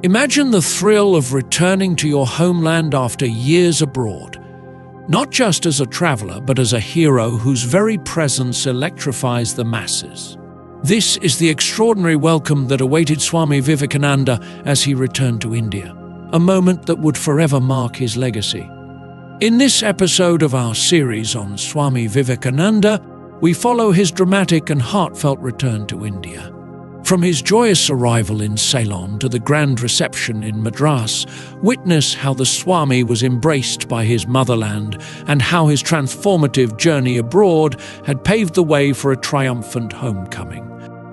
Imagine the thrill of returning to your homeland after years abroad, not just as a traveler, but as a hero whose very presence electrifies the masses. This is the extraordinary welcome that awaited Swami Vivekananda as he returned to India, a moment that would forever mark his legacy. In this episode of our series on Swami Vivekananda, we follow his dramatic and heartfelt return to India. From his joyous arrival in Ceylon to the grand reception in Madras, witness how the Swami was embraced by his motherland and how his transformative journey abroad had paved the way for a triumphant homecoming.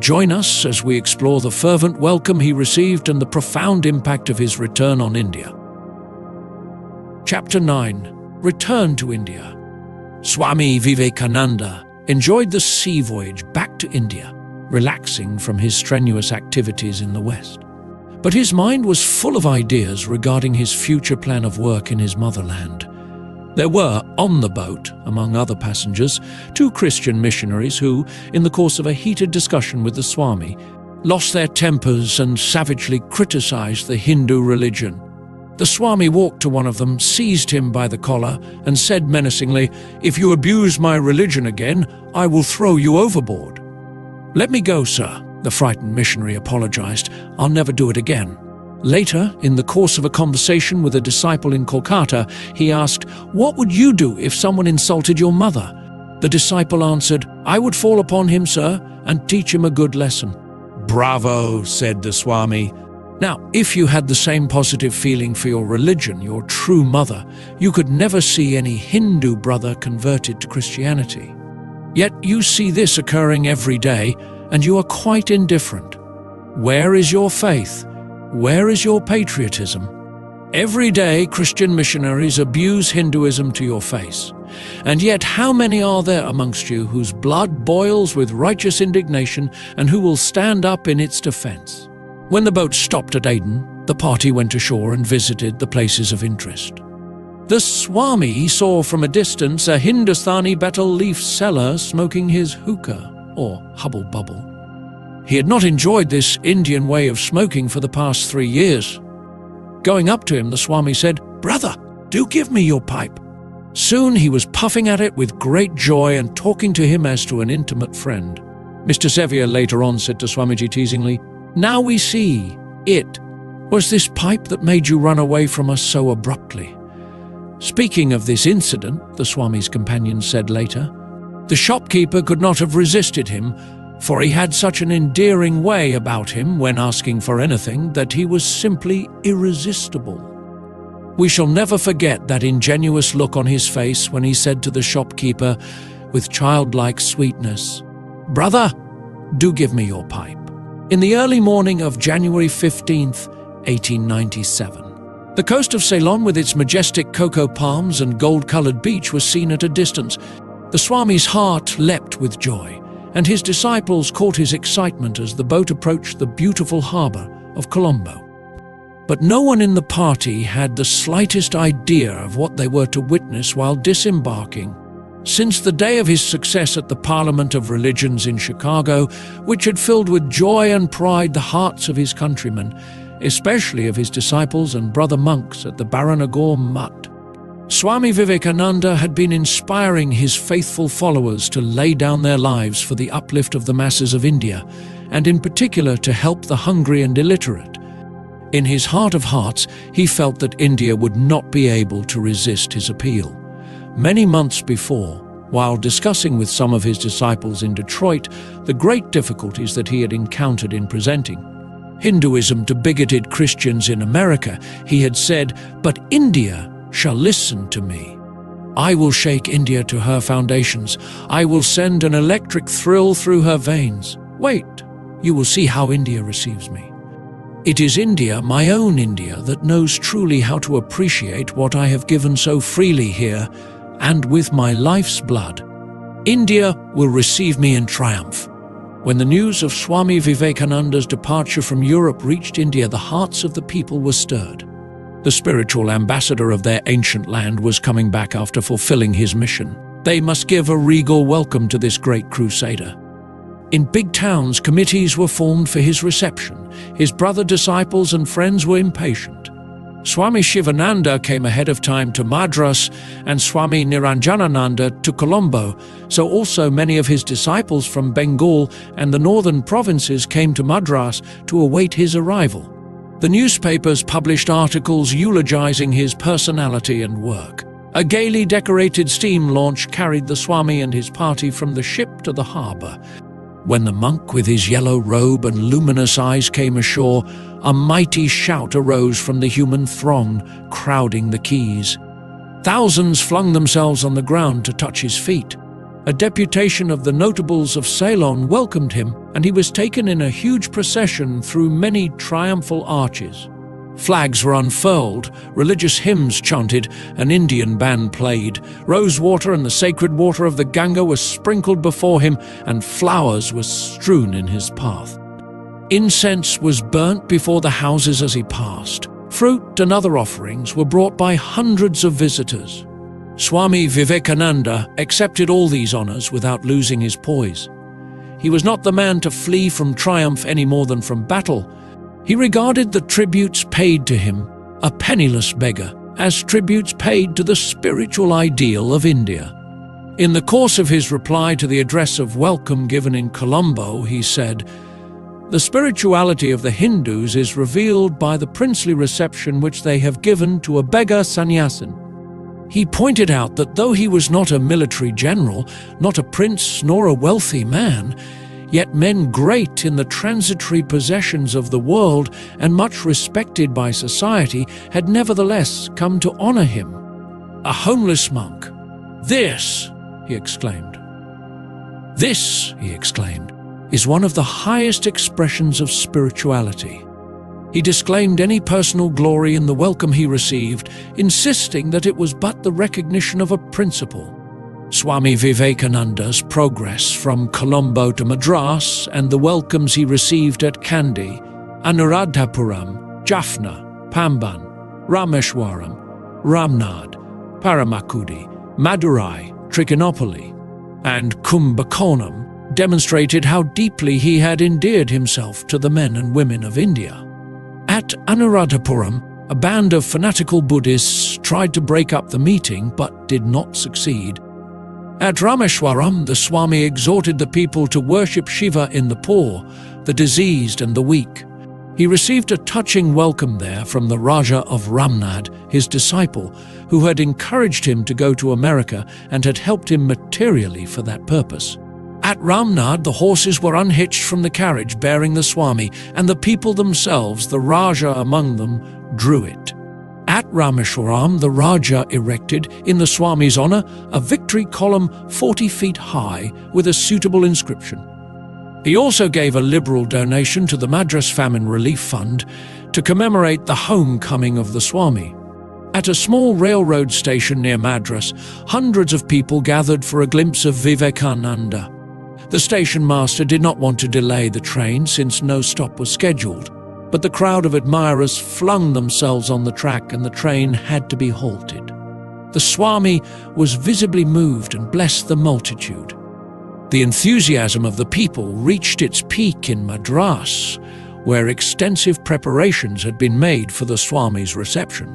Join us as we explore the fervent welcome he received and the profound impact of his return on India. Chapter 9. Return to India. Swami Vivekananda enjoyed the sea voyage back to India, relaxing from his strenuous activities in the West. But his mind was full of ideas regarding his future plan of work in his motherland. There were, on the boat, among other passengers, 2 Christian missionaries who, in the course of a heated discussion with the Swami, lost their tempers and savagely criticized the Hindu religion. The Swami walked to one of them, seized him by the collar, and said menacingly, "If you abuse my religion again, I will throw you overboard." "Let me go, sir," the frightened missionary apologized. "I'll never do it again." Later, in the course of a conversation with a disciple in Kolkata, he asked, "What would you do if someone insulted your mother?" The disciple answered, "I would fall upon him, sir, and teach him a good lesson." "Bravo," said the Swami. Now, if you had the same positive feeling for your religion, your true mother, you could never see any Hindu brother converted to Christianity. Yet you see this occurring every day, and you are quite indifferent. Where is your faith? Where is your patriotism? Every day, Christian missionaries abuse Hinduism to your face. And yet, how many are there amongst you whose blood boils with righteous indignation and who will stand up in its defense? When the boat stopped at Aden, the party went ashore and visited the places of interest. The Swami saw from a distance a Hindustani betel leaf seller smoking his hookah, or hubble bubble. He had not enjoyed this Indian way of smoking for the past 3 years. Going up to him, the Swami said, "Brother, do give me your pipe." Soon he was puffing at it with great joy and talking to him as to an intimate friend. Mr. Sevier later on said to Swamiji teasingly, "Now we see, it was this pipe that made you run away from us so abruptly." Speaking of this incident, the Swami's companion said later, the shopkeeper could not have resisted him, for he had such an endearing way about him when asking for anything that he was simply irresistible. We shall never forget that ingenuous look on his face when he said to the shopkeeper with childlike sweetness, "Brother, do give me your pipe." In the early morning of January 15th, 1897, the coast of Ceylon with its majestic cocoa palms and gold-colored beach was seen at a distance. The Swami's heart leapt with joy, and his disciples caught his excitement as the boat approached the beautiful harbour of Colombo. But no one in the party had the slightest idea of what they were to witness while disembarking. Since the day of his success at the Parliament of Religions in Chicago, which had filled with joy and pride the hearts of his countrymen, especially of his disciples and brother monks at the Baranagore Mutt, Swami Vivekananda had been inspiring his faithful followers to lay down their lives for the uplift of the masses of India, and in particular to help the hungry and illiterate. In his heart of hearts, he felt that India would not be able to resist his appeal. Many months before, while discussing with some of his disciples in Detroit the great difficulties that he had encountered in presenting Hinduism to bigoted Christians in America, he had said, "But India shall listen to me. I will shake India to her foundations. I will send an electric thrill through her veins. Wait, you will see how India receives me. It is India, my own India, that knows truly how to appreciate what I have given so freely here, and with my life's blood. India will receive me in triumph." When the news of Swami Vivekananda's departure from Europe reached India, the hearts of the people were stirred. The spiritual ambassador of their ancient land was coming back after fulfilling his mission. They must give a regal welcome to this great crusader. In big towns, committees were formed for his reception. His brother disciples and friends were impatient. Swami Shivananda came ahead of time to Madras and Swami Niranjanananda to Colombo, so also many of his disciples from Bengal and the northern provinces came to Madras to await his arrival. The newspapers published articles eulogizing his personality and work. A gaily decorated steam launch carried the Swami and his party from the ship to the harbour. When the monk with his yellow robe and luminous eyes came ashore, a mighty shout arose from the human throng crowding the quays. Thousands flung themselves on the ground to touch his feet. A deputation of the notables of Ceylon welcomed him, and he was taken in a huge procession through many triumphal arches. Flags were unfurled, religious hymns chanted, an Indian band played, rose water and the sacred water of the Ganga was sprinkled before him, and flowers were strewn in his path. Incense was burnt before the houses as he passed. Fruit and other offerings were brought by hundreds of visitors. Swami Vivekananda accepted all these honors without losing his poise. He was not the man to flee from triumph any more than from battle. He regarded the tributes paid to him, a penniless beggar, as tributes paid to the spiritual ideal of India. In the course of his reply to the address of welcome given in Colombo, he said, "The spirituality of the Hindus is revealed by the princely reception which they have given to a beggar sannyasin." He pointed out that though he was not a military general, not a prince nor a wealthy man, yet men great in the transitory possessions of the world and much respected by society had nevertheless come to honor him. A homeless monk. "This," he exclaimed, "is one of the highest expressions of spirituality." He disclaimed any personal glory in the welcome he received, insisting that it was but the recognition of a principle. Swami Vivekananda's progress from Colombo to Madras and the welcomes he received at Kandy, Anuradhapuram, Jaffna, Pamban, Rameshwaram, Ramnad, Paramakudi, Madurai, Trichinopoly, and Kumbakonam demonstrated how deeply he had endeared himself to the men and women of India. At Anuradhapuram, a band of fanatical Buddhists tried to break up the meeting but did not succeed. At Rameshwaram, the Swami exhorted the people to worship Shiva in the poor, the diseased and the weak. He received a touching welcome there from the Raja of Ramnad, his disciple, who had encouraged him to go to America and had helped him materially for that purpose. At Ramnad, the horses were unhitched from the carriage bearing the Swami, and the people themselves, the Raja among them, drew it. At Rameshwaram, the Raja erected, in the Swami's honor, a victory column 40 feet high with a suitable inscription. He also gave a liberal donation to the Madras Famine Relief Fund to commemorate the homecoming of the Swami. At a small railroad station near Madras, hundreds of people gathered for a glimpse of Vivekananda. The station master did not want to delay the train since no stop was scheduled, but the crowd of admirers flung themselves on the track and the train had to be halted. The Swami was visibly moved and blessed the multitude. The enthusiasm of the people reached its peak in Madras, where extensive preparations had been made for the Swami's reception.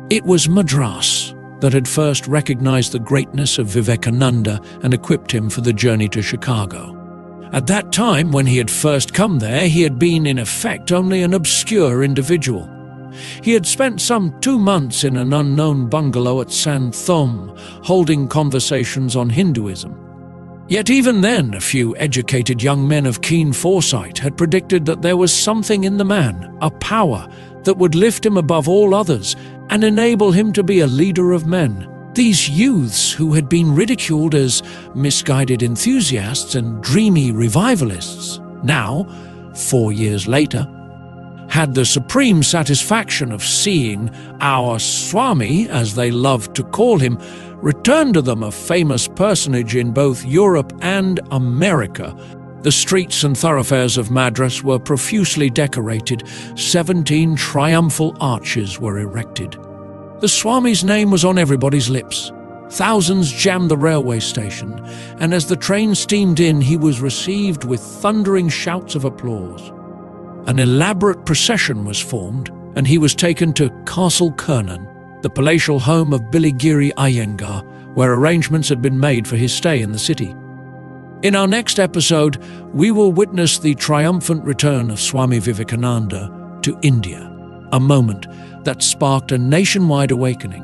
It was Madras that had first recognized the greatness of Vivekananda and equipped him for the journey to Chicago. At that time, when he had first come there, he had been in effect only an obscure individual. He had spent some 2 months in an unknown bungalow at Santhom, holding conversations on Hinduism. Yet even then, a few educated young men of keen foresight had predicted that there was something in the man, a power, that would lift him above all others and enable him to be a leader of men. These youths, who had been ridiculed as misguided enthusiasts and dreamy revivalists, now, 4 years later, had the supreme satisfaction of seeing our Swami, as they loved to call him, return to them a famous personage in both Europe and America. The streets and thoroughfares of Madras were profusely decorated. 17 triumphal arches were erected. The Swami's name was on everybody's lips. Thousands jammed the railway station, and as the train steamed in, he was received with thundering shouts of applause. An elaborate procession was formed, and he was taken to Castle Kernan, the palatial home of Biligiri Iyengar, where arrangements had been made for his stay in the city. In our next episode, we will witness the triumphant return of Swami Vivekananda to India, a moment that sparked a nationwide awakening.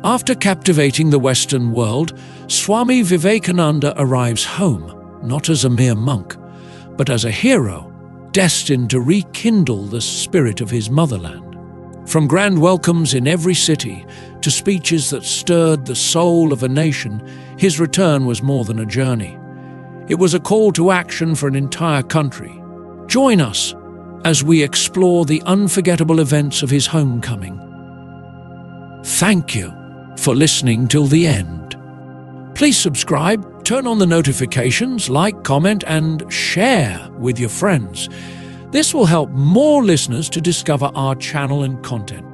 After captivating the Western world, Swami Vivekananda arrives home, not as a mere monk, but as a hero, destined to rekindle the spirit of his motherland. From grand welcomes in every city to speeches that stirred the soul of a nation, his return was more than a journey. It was a call to action for an entire country. Join us as we explore the unforgettable events of his homecoming. Thank you for listening till the end. Please subscribe, turn on the notifications, like, comment, and share with your friends. This will help more listeners to discover our channel and content.